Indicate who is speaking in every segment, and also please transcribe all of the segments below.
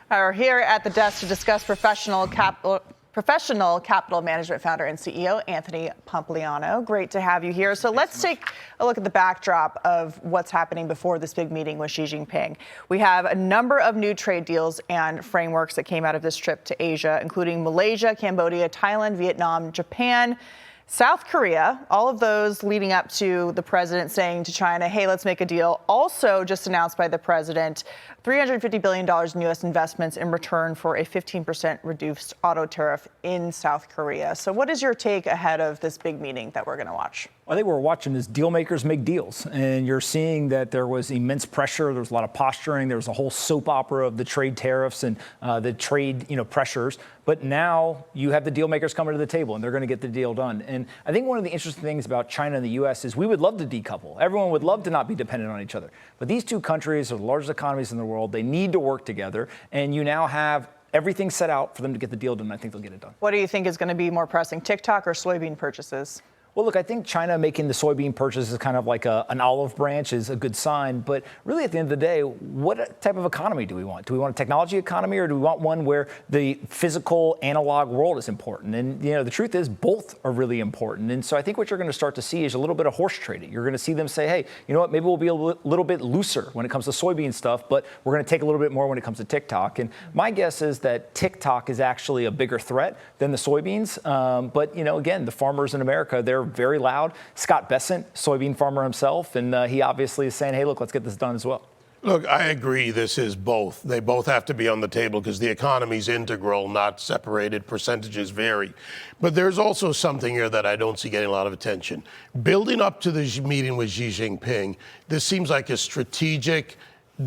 Speaker 1: Are here at the desk to discuss professional capital management founder and CEO Anthony Pompliano. Great to have you here. So let's take a look at the backdrop of what's happening before this big meeting with Xi Jinping. We have a number of new trade deals and frameworks that came out of this trip to Asia, including Malaysia, Cambodia, Thailand, Vietnam, Japan, South Korea, all of those leading up to the president saying to China, hey, let's make a deal. Also just announced by the president, $350 billion in U.S. investments in return for a 15% reduced auto tariff in South Korea. So what is your take ahead of this big meeting that we're going to watch?
Speaker 2: I think what we're watching is Dealmakers make deals. And you're seeing that there was immense pressure. There was a lot of posturing. There was a whole soap opera of the trade tariffs and the trade pressures. But now you have the Dealmakers coming to the table, and they're going to get the deal done. And I think one of the interesting things about China and the U.S. is we would love to decouple. Everyone would love to not be dependent on each other. But these two countries are the largest economies in the world. They need to work together. And you now have everything set out for them to get the deal done. I think they'll get it done.
Speaker 1: What do you think is going to be more pressing, TikTok or soybean purchases?
Speaker 2: Well, look, I think China making the soybean purchase is kind of like an olive branch is a good sign. But really, at the end of the day, what type of economy do we want? Do we want a technology economy, or do we want one where the physical analog world is important? And, the truth is both are really important. And so I think what you're going to start to see is a little bit of horse trading. You're going to see them say, hey, you know what, maybe we'll be a little bit looser when it comes to soybean stuff, but we're going to take a little bit more when it comes to TikTok. And my guess is that TikTok is actually a bigger threat than the soybeans. But, again, the farmers in America, they're very loud. Scott Bessent, soybean farmer himself, and he obviously is saying, hey, look, let's get this done as well.
Speaker 3: Look, I agree this is both. They both have to be on the table because the economy's integral, not separated. Percentages vary. But there's also something here that I don't see getting a lot of attention. Building up to the meeting with Xi Jinping, this seems like a strategic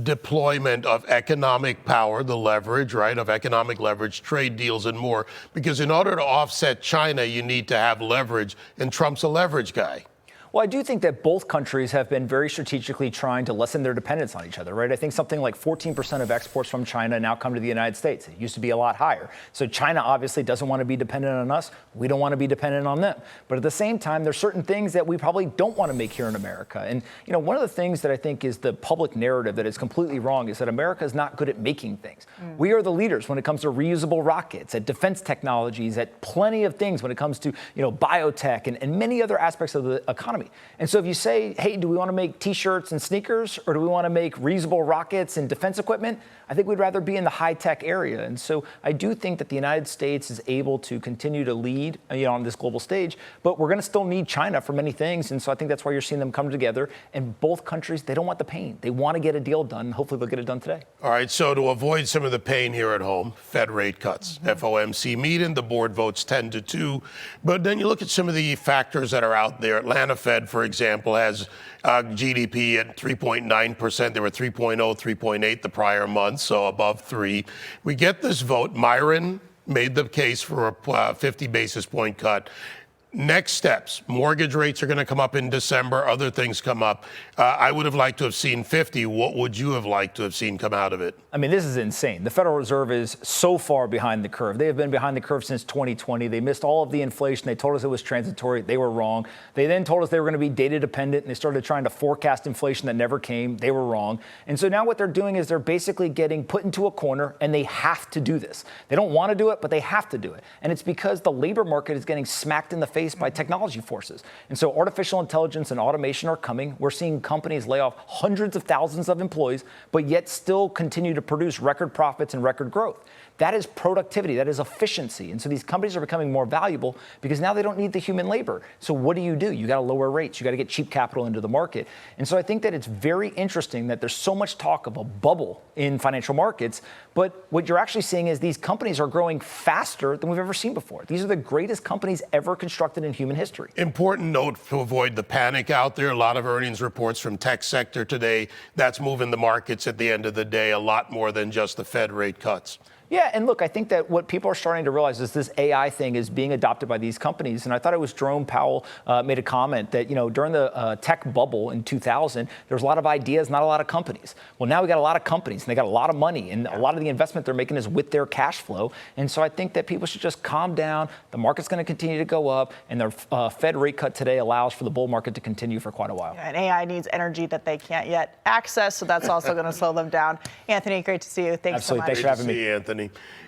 Speaker 3: deployment of economic power, the leverage, right, of economic leverage, trade deals and more. Because in order to offset China, you need to have leverage, and Trump's a leverage guy.
Speaker 2: Well, I do think that both countries have been very strategically trying to lessen their dependence on each other, right? I think something like 14% of exports from China now come to the United States. It used to be a lot higher. So China obviously doesn't want to be dependent on us. We don't want to be dependent on them. But at the same time, there's certain things that we probably don't want to make here in America. And, one of the things that I think is the public narrative that is completely wrong is that America is not good at making things. We are the leaders when it comes to reusable rockets, at defense technologies, at plenty of things when it comes to, biotech and many other aspects of the economy. And so if you say, hey, do we want to make T-shirts and sneakers, or do we want to make reusable rockets and defense equipment? I think we'd rather be in the high-tech area. And so I do think that the United States is able to continue to lead on this global stage, but we're going to still need China for many things. And so I think that's why you're seeing them come together. And both countries, they don't want the pain. They want to get a deal done. Hopefully they'll get it done today.
Speaker 3: All right, so to avoid some of the pain here at home, Fed rate cuts, FOMC meeting, the board votes 10-2. But then you look at some of the factors that are out there. Atlanta Fed, for example, has GDP at 3.9%. They were 3.0, 3.8 the prior month, so above 3. We get this vote. Myron made the case for a 50 basis point cut. Next steps, mortgage rates are going to come up in December. Other things come up. I would have liked to have seen 50. What would you have liked to have seen come out of it?
Speaker 2: I mean, this is insane. The Federal Reserve is so far behind the curve. They have been behind the curve since 2020. They missed all of the inflation. They told us it was transitory. They were wrong. They then told us they were going to be data dependent, and they started trying to forecast inflation that never came. They were wrong. And so now what they're doing is they're basically getting put into a corner, and they have to do this. They don't want to do it, but they have to do it. And it's because the labor market is getting smacked in the face by technology forces. And so artificial intelligence and automation are coming. We're seeing companies lay off hundreds of thousands of employees, but yet still continue to produce record profits and record growth. That is productivity. That is efficiency. And so these companies are becoming more valuable because now they don't need the human labor. So what do? You got to lower rates. You got to get cheap capital into the market. And so I think that it's very interesting that there's so much talk of a bubble in financial markets. But what you're actually seeing is these companies are growing faster than we've ever seen before. These are the greatest companies ever constructed in human history.
Speaker 3: Important note to avoid the panic out there. A lot of earnings reports from tech sector today. That's moving the markets at the end of the day a lot more than just the Fed rate cuts.
Speaker 2: Yeah, and look, I think that what people are starting to realize is this AI thing is being adopted by these companies. And I thought it was Jerome Powell made a comment that, during the tech bubble in 2000, there was a lot of ideas, not a lot of companies. Well, now we got a lot of companies, and they got a lot of money, and a lot of the investment they're making is with their cash flow. And so I think that people should just calm down. The market's going to continue to go up, and the Fed rate cut today allows for the bull market to continue for quite a while.
Speaker 1: Yeah, and AI needs energy that they can't yet access, so that's also going to slow them down. Anthony, great to see you. Thanks
Speaker 2: Absolutely.
Speaker 1: so much.
Speaker 2: Thanks for having me.
Speaker 3: See you, Anthony.